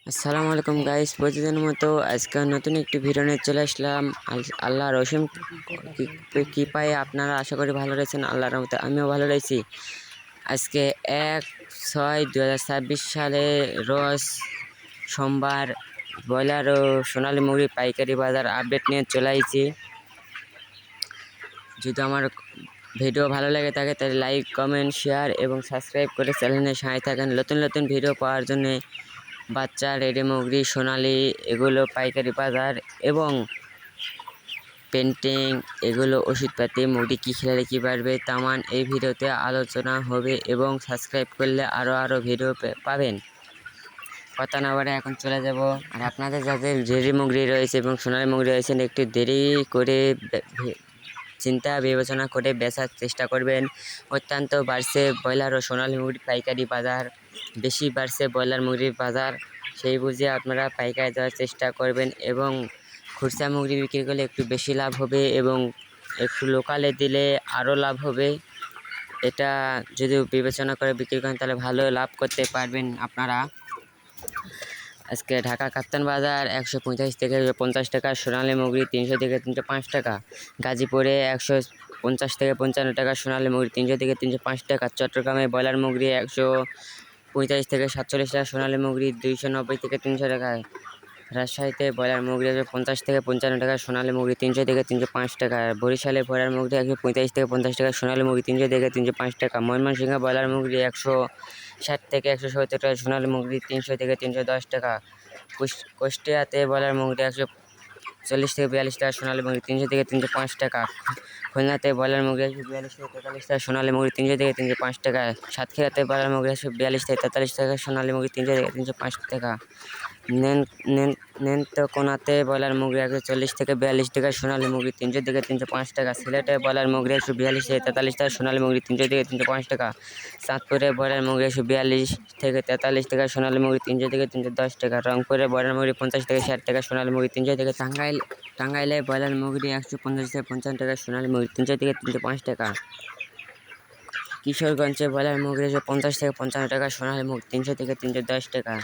আসসালামু আলাইকুম গাইস, প্রতিদিনের মতো আজকে নতুন একটি ভিডিও নিয়ে চলে আসলাম। আল্লাহর অসীম কৃপায় আপনারা আশা করি ভালো রয়েছেন। আল্লাহর রহমতে আমিও ভালো রয়েছি। আজকে 1/6/2026 সালে রোজ সোমবার ব্রয়লার ও সোনালী মুরগির পাইকারি বাজার আপডেট নিয়ে চলে আইছি। যদি আমার ভিডিও ভালো লাগে থাকে তাহলে লাইক, কমেন্ট, শেয়ার এবং সাবস্ক্রাইব করে চ্যানেলের সঙ্গে থাকেন। নতুন নতুন ভিডিও পাওয়ার জন্য বাচ্চা, রেডি মুরগি, সোনালি এগুলো পাইকারি বাজার এবং পেন্টিং এগুলো ওষুধপাতি মুরগি কী খেলালে কী বাড়বে তামান এই ভিডিওতে আলোচনা হবে এবং সাবস্ক্রাইব করলে আরও ভিডিও পাবেন। কথা না বলে এখন চলে যাব। আর আপনাদের যাদের রেডি মুরগি রয়েছে এবং সোনালি মুরগি রয়েছেন একটু দেরি করে চিন্তা বিবেচনা করে বেচার চেষ্টা করবেন। অত্যন্ত বাড়ছে ব্রয়লার ও সোনালী মুরগির পাইকারি বাজার, বেশি বাড়ছে ব্রয়লার মুরগির বাজার, সেই বুঝে আপনারা পাইকারি দেওয়ার চেষ্টা করবেন এবং খুচরা মুরগি বিক্রি করলে একটু বেশি লাভ হবে এবং একটু লোকালে দিলে আরও লাভ হবে। এটা যদি বিবেচনা করে বিক্রি করেন তাহলে ভালো লাভ করতে পারবেন আপনারা। আজকে ঢাকা কাপ্তান বাজার 145 থেকে 50 টাকা, সোনালী মুরগি 300 থেকে 305 টাকা, গাজীপুরে 150 থেকে 55 টাকা, সোনালী মুরগি 300 থেকে 305 টাকা, চট্টগ্রামে ব্রয়লার মুরগি 145 থেকে 47 টাকা, সোনালী মুরগি 290 থেকে 300 টাকা, রাজশাহীতে ব্রয়লার মুরগি 50 থেকে 55 টাকা, সোনালী মুরগি 300 থেকে 305 টাকা, বরিশালে ব্রয়লার মুরগি 145 থেকে 50 টাকা, সোনালী মুরগি 300 থেকে 305 টাকা, ময়মনসিংহে ব্রয়লার মুরগি 160 থেকে 170 টাকা, সোনালী মুরগি 300 থেকে 310 টাকা, কুষ্টিয়াতে ব্রয়লার মুরগি 140 থেকে 42 টাকা, সোনালী মুরগি 300 থেকে 305 টাকা, খুলনাতে ব্রয়লার মুরগি 142 থেকে 43 টাকা, সোনালী মুরগি 300 থেকে 305 টাকা, সাতক্ষীরাতে ব্রয়লার মুরগি 142 থেকে 43 টাকা, সোনালী মুরগি 300 থেকে 305 টাকা, নেত্রকোনাতে ব্রয়লার মুরগি 140 থেকে 42 টাকা, সোনালী মুরগি 300 থেকে 305 টাকা, সিলেটে ব্রয়লার মুরগি 142 থেকে 43 টাকা, সোনালী মুরগি 300 থেকে 305 টাকা, চাঁদপুরে ব্রয়লার মুরগি 142 থেকে 43 টাকা, সোনালী মুরগি 300 থেকে 310 টাকা, রংপুরে ব্রয়লার মুরগি 50 থেকে 60 টাকা, সোনালী মুরগি 300 থেকে, টাঙ্গাইলে ব্রয়লার মুরগি 150 থেকে 55 টাকা, সোনালী মুরগি 300 থেকে 305 টাকা, কিশোরগঞ্জে ব্রয়লার মুরগি 50 থেকে 55 টাকা, সোনালী মুরগি 300 থেকে 310 টাকা,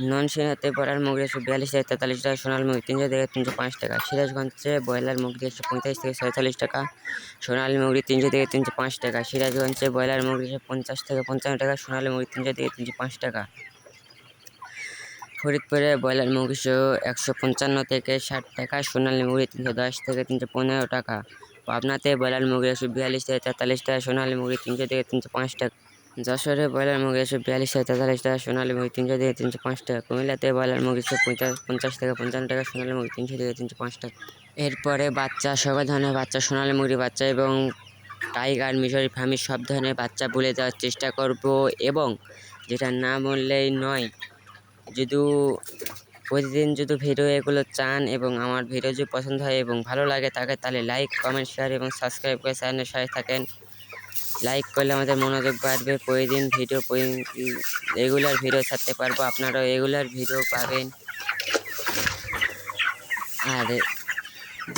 নরসিংদীতে ব্রয়লার মুরগি 142 থেকে 43 টাকা, সোনালী মুরগি 300 থেকে 305 টাকা, সিরাজগঞ্জে ব্রয়লার মুরগি 145 থেকে 46 টাকা, সোনালী মুরগি 300 থেকে 305 টাকা, সিরাজগঞ্জে ব্রয়লার মুরগি 50 থেকে 55 টাকা, সোনালী মুরগি 300 থেকে 305 টাকা, ফরিদপুরে ব্রয়লার মুরগি 155 থেকে 60 টাকা, সোনালী মুরগি 310 থেকে 315 টাকা, পাবনাতে ব্রয়লার মুরগি 142 থেকে 43 টাকা, সোনালী মুরগি 300 থেকে 305 টাকা, যশোরে ব্রয়লার মুরগি 142 থেকে 43 টাকা, সোনালী মুরগি 300 থেকে 305 টাকা, কুমিল্লাতে ব্রয়লার মুরগি 50 থেকে 55 টাকা, সোনালী মুরগি 300 থেকে 305 টাকা। এরপরে বাচ্চা, সকল ধরনের বাচ্চা, সোনালী মুরগির বাচ্চা এবং টাইগার, মিশরি, ফার্মি সব ধরনের বাচ্চা বলে দেওয়ার চেষ্টা করব এবং যেটা না বললেই নয়। যদি প্রতিদিন যদি ভিডিও এগুলো চান এবং আমার ভিডিও যদি পছন্দ হয় এবং ভালো লাগে থাকে তাহলে লাইক, কমেন্ট, শেয়ার এবং সাবস্ক্রাইব করে চ্যানেলের সাথে থাকেন। লাইক করলে আমাদের মনোযোগ বাড়বে, প্রতিদিন ভিডিও রেগুলার ভিডিও ছাড়তে পারবো, আপনারাও রেগুলার ভিডিও পাবেন। আর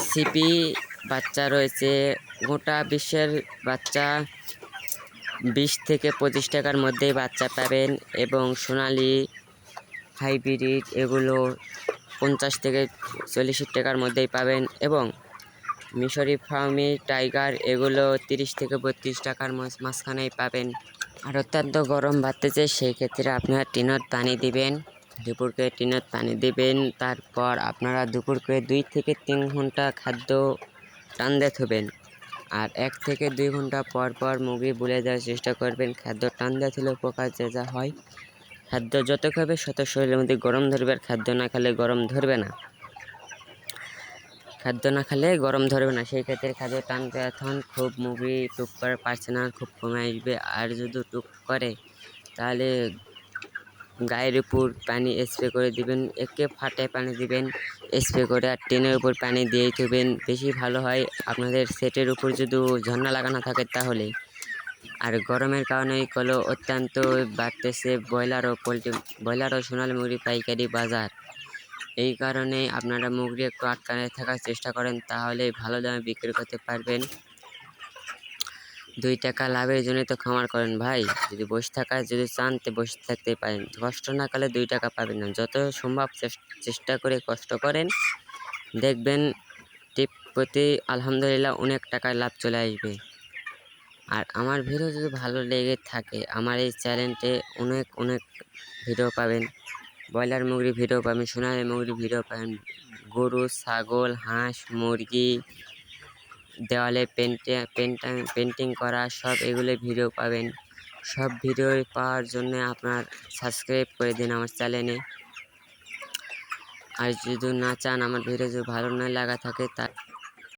সিপি বাচ্চা রয়েছে, গোটা বিশ্বের বাচ্চা 20 থেকে 25 টাকার মধ্যেই বাচ্চা পাবেন এবং সোনালি হাইব্রিড এগুলো 50 থেকে 40 টাকার মধ্যেই পাবেন এবং মিশরি ফার্মি টাইগার এগুলো 30 থেকে 32 টাকার মাঝখানেই পাবেন। আর অত্যন্ত গরম বাড়তেছে, সেই ক্ষেত্রে আপনারা টিনের পানি দিবেন, দুপুরকে টিনের পানি দিবেন। তারপর আপনারা দুপুরকে 2 থেকে 3 ঘন্টা খাদ্য টানতে থবেন আর 1 থেকে 2 ঘন্টা পর পর মুরগি বলে দেওয়ার চেষ্টা করবেন। খাদ্য টানতে থলে উপকার যা হয়, খাদ্য যত খাবে শত শরীরের মধ্যে গরম ধরবে, আর খাদ্য না খেলে গরম ধরবে না, সেই ক্ষেত্রে খাদ্য টানতে এখন খুব মুরগি টুক করে পারছে না, খুব কমে আসবে। আর যদি টুক করে তাহলে গায়ের উপর পানি স্প্রে করে দিবেন, একে ফাটে পানি দিবেন স্প্রে করে, আর টিনের উপর পানি দিয়েই থবেন, বেশি ভালো হয় আপনাদের সেটের উপর যদি ঝর্ণা লাগানো থাকে তাহলে। আর গরমের কারণে এগুলো অত্যন্ত বাড়তেছে ব্রয়লার ও সোনালী মুরগি পাইকারি বাজার। এই কারণে আপনারা মুরগি একটু আটকানে থাকার চেষ্টা করেন, তাহলে ভালো দামে বিক্রি করতে পারবেন। 2 টাকা লাভের জন্য তো খামার করেন ভাই। যদি বসে থাকার যদি চান তো বসে থাকতে পারেন, কষ্ট না করলে 2 টাকা পাবেন না। যত সম্ভব চেষ্টা করে কষ্ট করেন, দেখবেন টিপ প্রতি আলহামদুলিল্লাহ অনেক টাকার লাভ চলে আসবে। আর আমার ভিডিও যদি ভালো লেগে থাকে, আমার এই চ্যানেলতে অনেক অনেক ভিডিও পাবেন। ব্রয়লার মুরগির ভিডিও পাবেন, সোনালী মুরগির ভিডিও পাবেন, গরু, ছাগল, হাঁস, মুরগি, দেওয়ালে পেন্টিং করা সব এগুলো ভিডিও পাবেন। সব ভিডিও পাওয়ার জন্য আপনার সাবস্ক্রাইব করে দিন আমার চ্যানেলে। আর যদি না চান, আমার ভিডিও যদি ভালো না লাগা থাকে তা